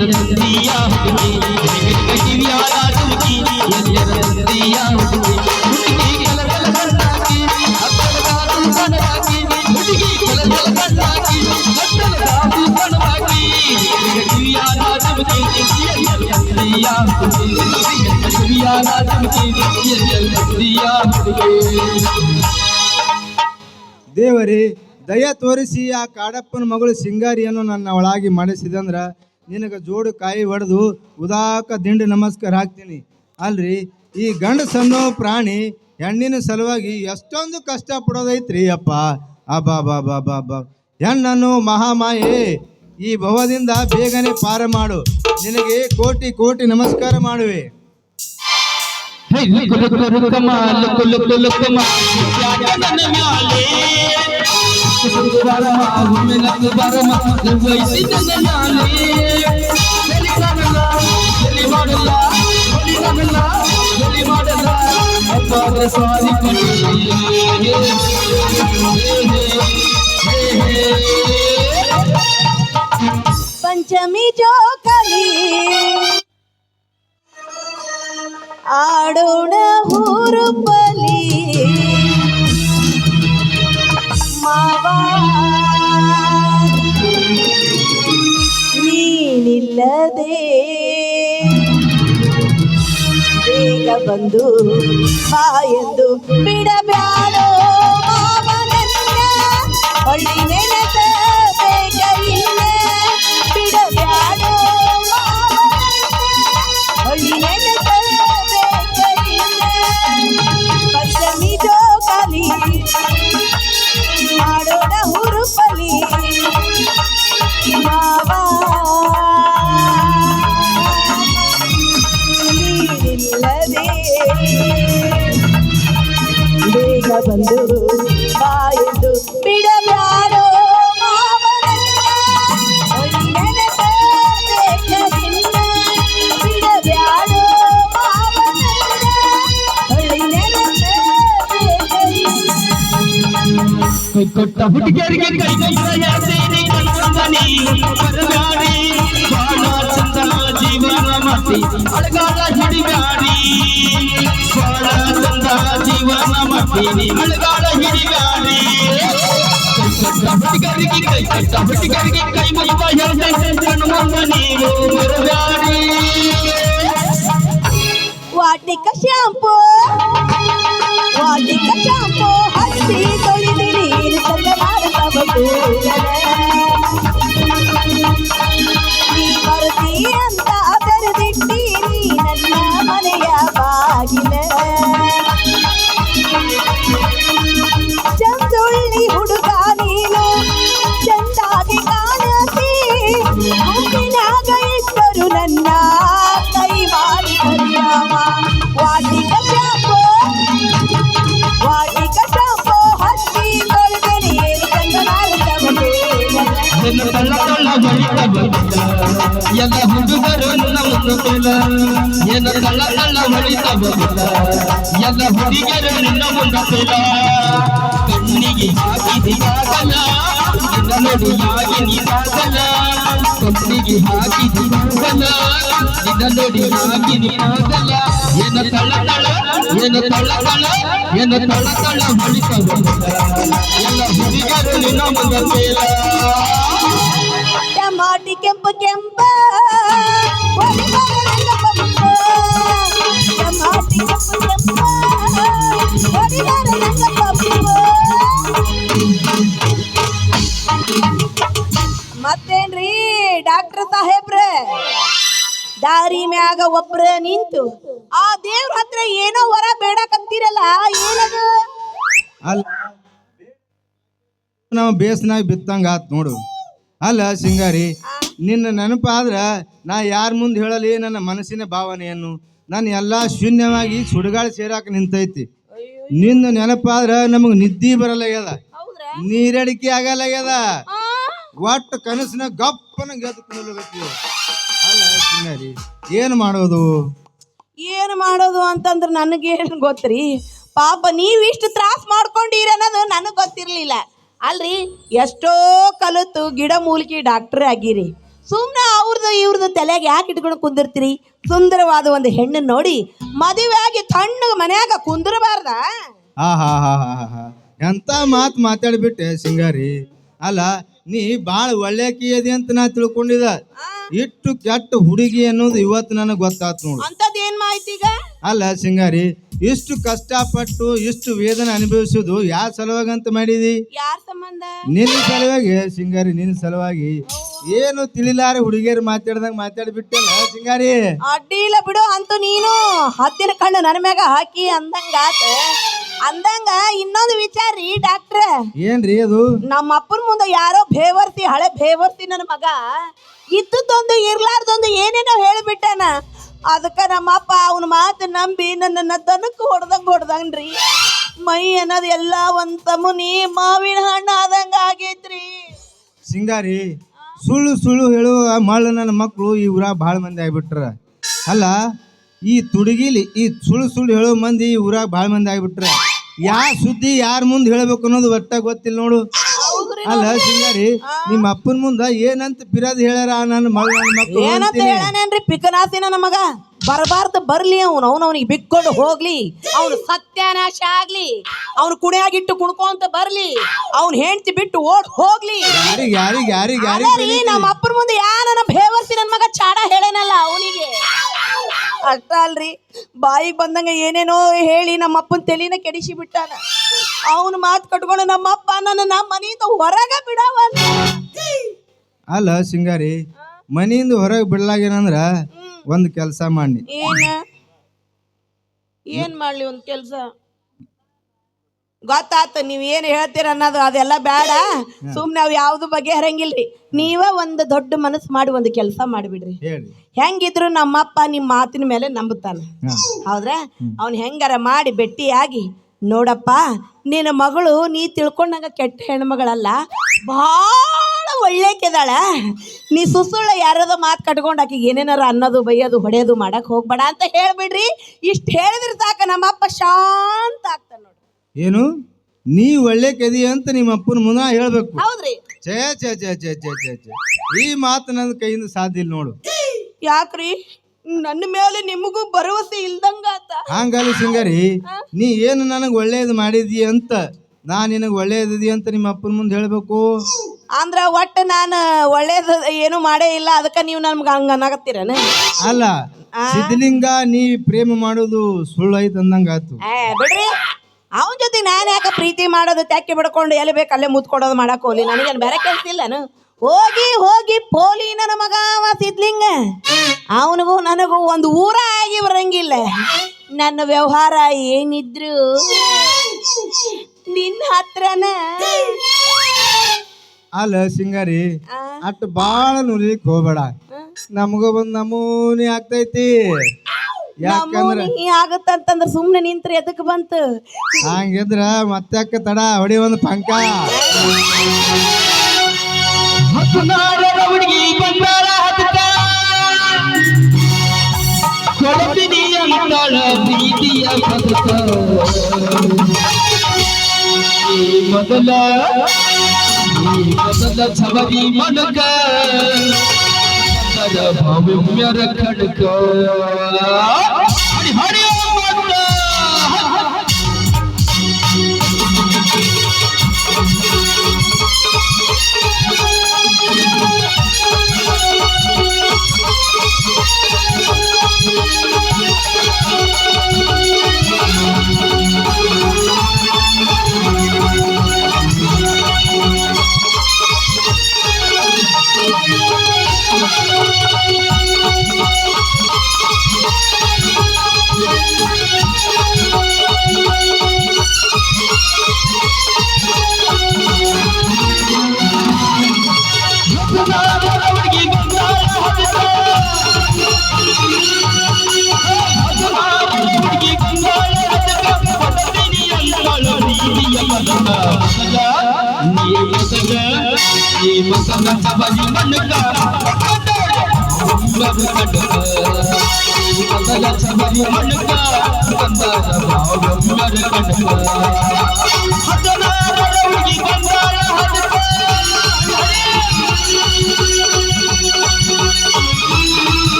ಎಲ್ಲರ ತಂದೆಯ ಹುಡುಗಿ ಕಿವಿಯಾದ ತುಮಕಿ ಎಲ್ಲರ ತಂದೆಯ ಹುಡುಗಿ ಹುಡುಗಿ ಕಲಕಲ ಕಣ್ಣಾಕಿ ಅಕ್ಕಲಗಾದು ಕಣವಾಕಿ ಹುಡುಗಿ ಕಲಕಲ ಕಣ್ಣಾಕಿ ಅಕ್ಕಲಗಾದು ಕಣವಾಕಿ ಕಿವಿಯಾದ ತುಮಕಿ ಎಲ್ಲರ ತಂದೆಯ ಹುಡುಗಿ ಕಿವಿಯಾದ ತುಮಕಿ ಎಲ್ಲರ ತಂದೆಯ ಹುಡುಗಿ. ದೇವರೇ ದಯ ತೋರಿಸಿ ಆ ಕಾಡಪ್ಪನ ಮಗಳು ಸಿಂಗಾರಿಯನ್ನು ನನ್ನ ಒಳಗಾಗಿ ಮಾಡಿಸಿದಂದ್ರ ನಿನಗೆ ಜೋಡು ಕಾಯಿ ಹೊಡೆದು ಉದಾಕ ದಿಂಡು ನಮಸ್ಕಾರ ಹಾಕ್ತೀನಿ. ಅಲ್ರಿ ಈ ಗಂಡಸನ್ನೋ ಪ್ರಾಣಿ ಹೆಣ್ಣಿನ ಸಲುವಾಗಿ ಎಷ್ಟೊಂದು ಕಷ್ಟ ಪಡೋದೈತ್ರಿ ಅಪ್ಪ. ಅಬ್ಬಾ ಬಾ ಬಾ ಬಾ ಬಾ ಹೆಣ್ಣನ್ನು ಮಹಾಮಾಯೆ ಈ ಭವದಿಂದ ಬೇಗನೆ ಪಾರ ಮಾಡು. ನಿನಗೆ ಕೋಟಿ ಕೋಟಿ ನಮಸ್ಕಾರ ಮಾಡುವೆ. पंचमी जोकली आडोण हुरुपली मावा ನೀನಿಲ್ಲದೆ ಬೇಗ ಬಂದು ಬಾಯೆಂದು ಬಿಡಬ್ಯಾಡೋ ಮಾವನನ್ನ ಹೊಳ್ಳಿ ನೆನೆಸ ಬೇಗ ಇಲ್ಲ ಬಿಡಬ್ಯಾಡೋ ಮಾವನನ್ನ ಹೊಳ್ಳಿ ನೆನೆಸ ಬೇಗ ಇಲ್ಲ ಪಂಚಮಿ ಜೋಕಾಲಿ ಆಡೋಣ ಹುರುಪಲಿ ಮಾವಾ ನೀನಿಲ್ಲದೆ ಬೇಗ ಬಂದು ಬಾಯೆಂದು ಬಿಡಬ್ಯಾಡೋ ಮಾವನನ್ನ ಹೊಳ್ಳಿ ನೆನೆಸ ಬೇಗ ಇಲ್ಲ ಬಿಡಬ್ಯಾಡೋ ಮಾವನನ್ನ ಹೊಳ್ಳಿ ನೆನೆಸ ಬೇಗ ಇಲ್ಲ. ಕೈ ಕೊಟ್ಟ ಹುಡುಗಿಯರಿಗೆ ಕೈ ಕೊಟ್ಟ ಸೇರಿ ಕಲ್ಪನೆ ಬರಗಾಡಿ ಬಾಳ ಚಂದ ಜೀವನ ಮಾಡಿ ಅಳಗಾಡ ಹಿಡಿಗಾಡಿ ಬಾಳ ಚಂದ ಜೀವನ ಮಾಡಿ ಅಳಗಾಡ ಹಿಡಿಗಾಡಿ ಕೈ ಕೊಟ್ಟ ಹುಡುಗಿಯರಿಗೆ ಕೈ ಮುಗಿದ ಹೇಳ್ದೆ ಕಣ್ಮಂಗ ನೀವು ಬರಗಾಡಿ ವಾಟಿಕ ಶಾಂಪೂ ಹಚ್ಚಿ ತೊಳೆದು ನೀರು ಚಂದ ಮಾಡಬೇಕು ನೀ ಬರ್ತಿ ಅಂತ ಬರೆದಿಟ್ಟೀನಿ ನನ್ನ ಮನೆಯ ಬಾಗಿಲ ಚಂದುಳ್ಳಿ ಹುಡುಗ ನೀನು ಚಂದಾಗಿ ಕಾಣತಿ ಗುಂಪಿನಾಗ ಇದ್ದರು ನನ್ನ ಕೈ ಮಾಡಿ ಕರಿಯವ ವಾಟಿಕ ಶಾಂಪೂ ಹಚ್ಚಿ ತೊಳೆದು ನೀರು ಚಂದ ಮಾಡಬೇಕು ತಳ್ಳ ತಳ್ಳ ಬಳಿತ ಬಂದ ಎಲ್ಲ ಹುಡುಗರು ನಮ್ಮ ತೋಲ ಏನು ತಳ್ಳ ತಳ್ಳ ಬಳಿತ ಬಂದ ಎಲ್ಲ ಹುಡುಗರು ನಿನ್ನ ಮುಂದ ತೋಲ ಕಣ್ಣಿಗೆ ಹಾಕಿದಿಯಾಗಲ್ಲ ನಿನ್ನ ನೋಡಿಯಾಗಿ ನೀನಾಗಲ್ಲ ಕಣ್ಣಿಗೆ ಹಾಕಿದಿಯಾಗಲ್ಲ ನಿನ್ನ ನೋಡಿಯಾಗಿ ನೀನಾಗಲ್ಲ ಏನು ತಳ್ಳ ತಳ್ಳ ಬಳಿತ ಬಂದ ಎಲ್ಲ ಹುಡುಗರು ನಿನ್ನ ಮುಂದ ತೋಲ ಟಮಾಟಿ ಕೆಂಪು ಟಮಾಟಿ ಕೆಂಪು ಮತ್ತೇನ್ರಿ ಡಾಕ್ಟರ್ ಸಾಹೇಬ್ರ ದಾರಿ ಮ್ಯಾಗ ಒಬ್ರ ನಿಂತು ಆ ದೇವ್ರ ಹತ್ರ ಏನೋ ವರ ಬೇಡಕಂತೀರಲ್ಲ ಏನದು ಅಲ್ಲ ನಾವು ಬೇಸ್ನಾಗ ಬಿತ್ತಂಗ ಆತ್ ನೋಡು. ಅಲ್ಲ ಸಿಂಗಾರಿ ನಿನ್ನ ನೆನಪಾದ್ರ ನಾ ಯಾರ ಮುಂದೆ ಹೇಳಲಿ ನನ್ನ ಮನಸ್ಸಿನ ಭಾವನೆಯನ್ನು ನಾನು ಎಲ್ಲ ಶೂನ್ಯವಾಗಿ ಸುಡುಗಾಳಿ ಸೇರಾಕ ನಿಂತೈತಿ. ನಿನ್ನ ನೆನಪಾದ್ರ ನಮಗೆ ನಿದ್ದೆ ಬರಲಾಗ್ಯದ, ನೀರಡಿಕೆ ಆಗಲಾಗ್ಯದ, ಒಟ್ಟು ಕನಸಿನ ಗಪ್ಪನ ಗೆದ್ದುಕೊಳ್ಳಬೇಕು. ಅಲ್ಲ ಸಿಂಗಾರಿ ಏನು ಮಾಡೋದು ಅಂತಂದ್ರೆ ನನಗೇನು ಗೊತ್ತ್ರಿ. ಪಾಪ ನೀವು ಇಷ್ಟು ತ್ರಾಸ ಮಾಡ್ಕೊಂಡಿರಿ ಅನ್ನೋದು ನನಗೆ ಗೊತ್ತಿರಲಿಲ್ಲ. ಅಲ್ರಿ ಎಷ್ಟೋ ಕಲಿತು ಗಿಡ ಮೂಲಿಕೆ ಡಾಕ್ಟ್ರ್ ಆಗಿರಿ, ಸುಮ್ನೆ ಇವ್ರದ್ದು ತಲೆಗೆ ಯಾಕೆ ಇಟ್ಕೊಂಡು ಕುಂದಿರ್ತೀರಿ? ಸುಂದರವಾದ ಒಂದು ಹೆಣ್ಣನ್ನು ನೋಡಿ ಮದುವೆ ಆಗಿ ತಣ್ಣಗೆ ಮನ್ಯಾಗ ಕುಂದಿರಬಾರ್ದ? ಹಾ ಎಂತ ಮಾತಾಡ್ಬಿಟ್ಟೆ ಸಿಂಗಾರಿ. ಅಲ್ಲ ನೀ ಭಾಳ ಒಳ್ಳೆಕಿ ಅದಿ ಅಂತ ನಾ ತಿಳ್ಕೊಂಡಿದ. ಇಟ್ಟು ಕೆಟ್ಟ ಹುಡುಗಿ ಅನ್ನೋದು ಇವತ್ತು ನನಗೆ ಗೊತ್ತಾತ್ ನೋಡು. ಅಂತದ್ ಏನ್ ಮಾಹಿತಿ ಈಗ? ಅಲ್ಲ ಸಿಂಗಾರಿ, ಇಷ್ಟು ಕಷ್ಟಪಟ್ಟು ಇಷ್ಟು ವೇದನೆ ಅನುಭವಿಸೋದು ಯಾವ ಸಲುವಾಗಿ ಅಂತ ಮಾಡಿದಿ? ಯಾರ ಸಂಬಂಧ? ನಿನ್ನ ಸಲುವಾಗಿ ಸಿಂಗಾರಿ, ನಿನ್ನ ಸಲುವಾಗಿ. ಏನು ತಿಳಿಲಾರ ಹುಡುಗಿಯರು ಮಾತಾಡ್ದಂಗ ಮಾತಾಡ್ಬಿಟ್ಟಲ್ಲ ಸಿಂಗಾರಿ. ಅಡ್ಡಿಲ್ಲ ಬಿಡು. ಅಂತೂ ನೀನು ಹತ್ತಿರ ಕಣ್ಣು ನನ್ನ ಮ್ಯಾಗ ಹಾಕಿ ಅಂದಂಗ ಇನ್ನೊಂದು ವಿಚಾರ ರೀ ಡಾಕ್ಟ್ರ. ಏನ್ರಿ ಅದು? ನಮ್ಮ ಅಪ್ಪನ ಮುಂದೆ ಯಾರೋ ಹಳೆ ಬೇವರ್ಸಿ ನನ್ನ ಮಗ ಇದ್ದೊಂದು ಇರ್ಲಾರ್ದೊಂದು ಏನೇನೋ ಹೇಳಿಬಿಟ್ಟಾನ. ಅದಕ್ಕ ನಮ್ಮಪ್ಪ ಅವನ ಮಾತು ನಂಬಿ ನನ್ನನ್ನ ದನಕ್ಕೆ ಹೊಡ್ದಂಗ್ರಿ. ಮೈ ಅನ್ನೋದು ಎಲ್ಲ ಒಂದ್ ತಮುನಿ ಮಾವಿನ ಹಣ್ಣು ಆದಂಗ ಆಗೈತ್ರಿ. ಸಿಂಗಾರಿ, ಸುಳ್ಳು ಹೇಳುವ ಮಳ್ಳ ನನ್ನ ಮಕ್ಕಳು ಈ ಊರಾಗ ಭಾಳ ಮಂದಿ ಆಗ್ಬಿಟ್ರ. ಅಲ್ಲ ಈ ತುಡುಗಿಲಿ ಈ ಸುಳ್ಳು ಹೇಳೋ ಮಂದಿ ಈ ಊರಾಗ ಭಾಳ ಮಂದಿ ಆಗ್ಬಿಟ್ರ. ಯಾವ ಸುದ್ದಿ ಯಾರ ಮುಂದೆ ಹೇಳ್ಬೇಕು ಅನ್ನೋದು ಒಟ್ಟ ಗೊತ್ತಿಲ್ಲ ನೋಡು. ಅಲ್ಲ ಸಿಂಗಾರಿ, ನಿಮ್ಮ ಅಪ್ಪನ ಮುಂದ ಏನಂತ ಪಿರಾದ್ ಹೇಳ್ಯಾರ ನನ್ನ ಮಕ್ಕಳು? ಏನಂತ ಹೇಳಾನೇನ್ರಿ? ಪಿಕನಾಸಿ ನನ್ನ ಮಗ ಬರಬಾರ್ದು ಬರ್ಲಿ, ಅವನಿಗೆ ಬಿಕ್ಕೊಂಡು ಹೋಗ್ಲಿ, ಅವನು ಸತ್ಯಾನಾಶ ಆಗ್ಲಿ, ಅವನು ಕುಣಿಯಾಗಿಟ್ಟು ಕುಣ್ಕೊಂತ ಬರ್ಲಿ, ಅವ್ನ ಹೆಂಡತಿ ಬಿಟ್ಟು ಓಡ್ ಹೋಗ್ಲಿ. ನಮ್ಮ ಅಪ್ಪನ ಮುಂದೆ ನನ್ನ ಬೇವರ್ಸಿ ನನ್ನ ಮಗ ಚಾಡ ಹೇಳೇನಲ್ಲ ಅವನಿಗೆ. ಅಷ್ಟ ಅಲ್ರಿ, ಬಾಯಿಗೆ ಬಂದಂಗ ಏನೇನೋ ಹೇಳಿ ನಮ್ಮ ಅಪ್ಪನ ತಲೆನ ಕೆಡಿಸಿ ಬಿಟ್ಟಾನ. ಅವನು ಮಾತು ಕಟ್ಕೊಂಡು ನಮ್ಮಪ್ಪ ನನ್ನ ಮನೆಯಿಂದ ಹೊರಗ ಬಿಡವಲ್ಲ. ಅಲ್ಲ ಸಿಂಗಾರಿ, ಮನೆಯಿಂದ ಹೊರಗೆ ಬಿಡ್ಲಾಗೇನಂದ್ರ ಒಂದು ಕೆಲಸ ಮಾಡಿ. ಏನ್ ಮಾಡ್ಲಿ? ಒಂದು ಕೆಲಸ ಗೊತ್ತಾತ. ನೀವ್ ಏನ್ ಹೇಳ್ತೀರ ಅನ್ನೋದು ಅದೆಲ್ಲ ಬೇಡ. ಸುಮ್ನೆ ನಾವ್ ಯಾವ್ದು ಬಗ್ಗೆ ಹರಂಗಿಲ್ರಿ. ನೀವ ಒಂದು ದೊಡ್ಡ ಮನಸ್ಸು ಮಾಡಿ ಒಂದು ಕೆಲಸ ಮಾಡಿಬಿಡ್ರಿ. ಹೆಂಗಿದ್ರು ನಮ್ಮಪ್ಪ ನಿಮ್ಮ ಮಾತಿನ ಮೇಲೆ ನಂಬುತ್ತಾನ, ಹೌದ್ರ? ಅವ್ನ ಹೆಂಗಾರ ಮಾಡಿ ಭೇಟಿಯಾಗಿ, ನೋಡಪ್ಪ ನಿನ್ನ ಮಗಳು ನೀ ತಿಳ್ಕೊಂಡಂಗ ಕೆಟ್ಟ ಹೆಣ್ಮಗಳಲ್ಲ, ಭಾಳ ಒಳ್ಳೆಕಿದಾಳ. ನೀ ಸುಳ್ಳು ಯಾರದ ಮಾತು ಕಟ್ಕೊಂಡು ಆಕಿಗೆ ಏನೇನಾರ ಅನ್ನೋದು ಬೈಯೋದು ಹೊಡೆಯೋದು ಮಾಡಕ್ ಹೋಗ್ಬೇಡ ಅಂತ ಹೇಳ್ಬಿಡ್ರಿ. ಇಷ್ಟು ಹೇಳಿದ್ರೆ ಸಾಕ, ನಮ್ಮಪ್ಪ ಶಾಂತ ಆಗ್ತಾನ ನೋಡ್ರಿ. ಏನು ನೀ ಒಳ್ಳೆಕದಿ ಅಂತ ನಿಮ್ಮ ಅಪ್ಪನ ಮುಂದೆ ಹೇಳ್ಬೇಕು? ಹೌದ್ರಿ. ಛೇ ಛೇ ಛೇ ಛೇ ಛೇ ಛೇ ಛೇ, ಈ ಮಾತು ನನ್ನ ಕೈಯಿಂದ ಸಾಧ್ಯ ಇಲ್ಲ ನೋಡು. ಯಾಕ್ರಿ? ನನ್ನ ಮೇಲೆ ನಿಮಗೂ ಭರವಸೆ ಇಲ್ದಂಗಾತ? ಹಂಗಲ್ಲ ಸಿಂಗಾರಿ, ನೀ ಏನು ನನಗೆ ಒಳ್ಳೇದು ಮಾಡಿದಿ ಅಂತ ನಾ ನಿನಗೆ ಒಳ್ಳೇದಿ ಅಂತ ನಿಮ್ಮ ಅಪ್ಪನ ಮುಂದೆ ಹೇಳ್ಬೇಕು. ಅಂದ್ರ ಒಟ್ಟು ನಾನು ಒಳ್ಳೇದು ಏನು ಮಾಡೇ ಇಲ್ಲ, ಅದಕ್ಕೆ ನೀವು ನಮ್ಗೆ ಹಂಗ ಅನ್ನಕತ್ತೀರನ? ಅಲ್ಲ ಸಿದ್ಧಲಿಂಗ, ನೀ ಪ್ರೇಮ ಮಾಡೋದು ಸುಳ್ಳು ಐತ್ ಅಂದಂಗಾತು. ಬಿಡ್ರಿ, ಅವನ ಜೊತೆ ನಾನು ಯಾಕೆ ಪ್ರೀತಿ ಮಾಡೋದು ತೆಕ್ಕಿ ಬಿಡ್ಕೊಂಡು ಎಲ್ಲಿ ಬೇಕು ಅಲ್ಲೇ ಮುತ್ಕೊಡೋದು ಮಾಡಕ್ ಹೋಗ್ಲಿ? ನನಗೇನು ಬೇರೆ ಕೆಲಸ ಇಲ್ಲನು? ಹೋಗಿ ಪೋಲಿ ನನ್ನ ಮಗ ಸಿದ್ಲಿಂಗ. ಅವನಿಗೂ ನನಗೂ ಒಂದು ಊರ ಆಗಿ ಬರಂಗಿಲ್ಲ. ನನ್ನ ವ್ಯವಹಾರ ಏನಿದ್ರು ನಿನ್ನ ಹತ್ರನ. ಅಲ್ಲ ಸಿಂಗಾರಿ, ಅಟ್ ಬಾಳ ನುಲಿಕ್ ಹೋಗ್ಬೇಡ. ನಮಗ ಒಂದ್ ನಮೂನಿ ಆಗ್ತೈತಿ. ಯಾಕಂದ್ರ ಆಗತ್ತಂತಂದ್ರ ಸುಮ್ನೆ ನಿಂತ್ರೆ ಎದಕ್ ಬಂತು? ಹಂಗಿದ್ರ ಮತ್ತೆ ತಡ ಹೊಡಿ ಒಂದು ಪಂಕ. ಹುಡುಗಿ ಬಂಗಾರ ಕೊಡ್ತೀನಿ ಅಂತಾಳ ಪ್ರೀತಿಯ ಬದುಕ. ಮೊದಲ ಛಬರಿ ಮನಕ ಭವ್ಯರ ಖಡ್ಕ. ಹರಿ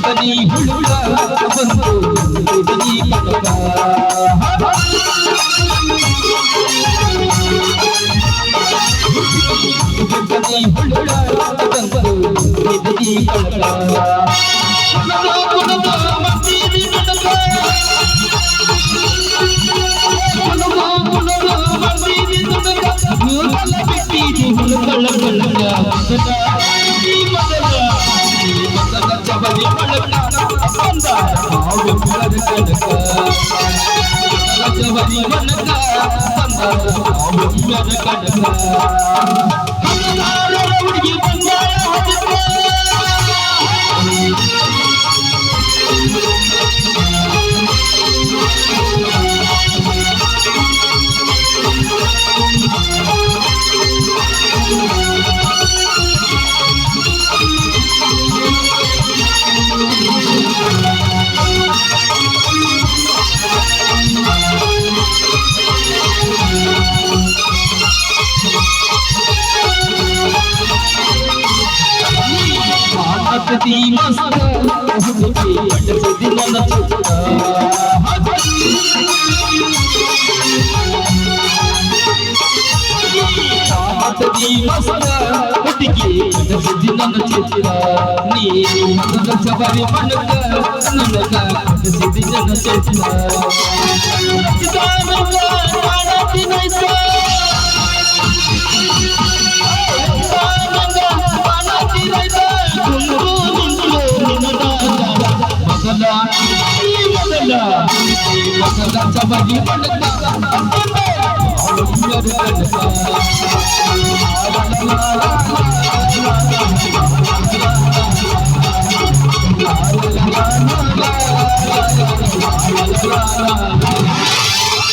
ಬದಿ ಹುಳುಳ ಬಂತು ಬದಿ ಕನಕ ಬದಿ ಹುಳುಳ ಬಂತು ಬದಿ ಕನಕ दी मस्त हुडकी बडसदी ನನ್ನ ಚಿತ್ತ दी मस्त हुडकी बडसदी ನನ್ನ ಚಿತ್ತ ನೀ ಮನದ ಸವಾರಿ ಮನಕ ನನಕ ಬಡಸದಿ ನನ್ನ ಚಿತ್ತ ಚಿತಾನಕ ನಾಡತಿ ನೈಸ Bagi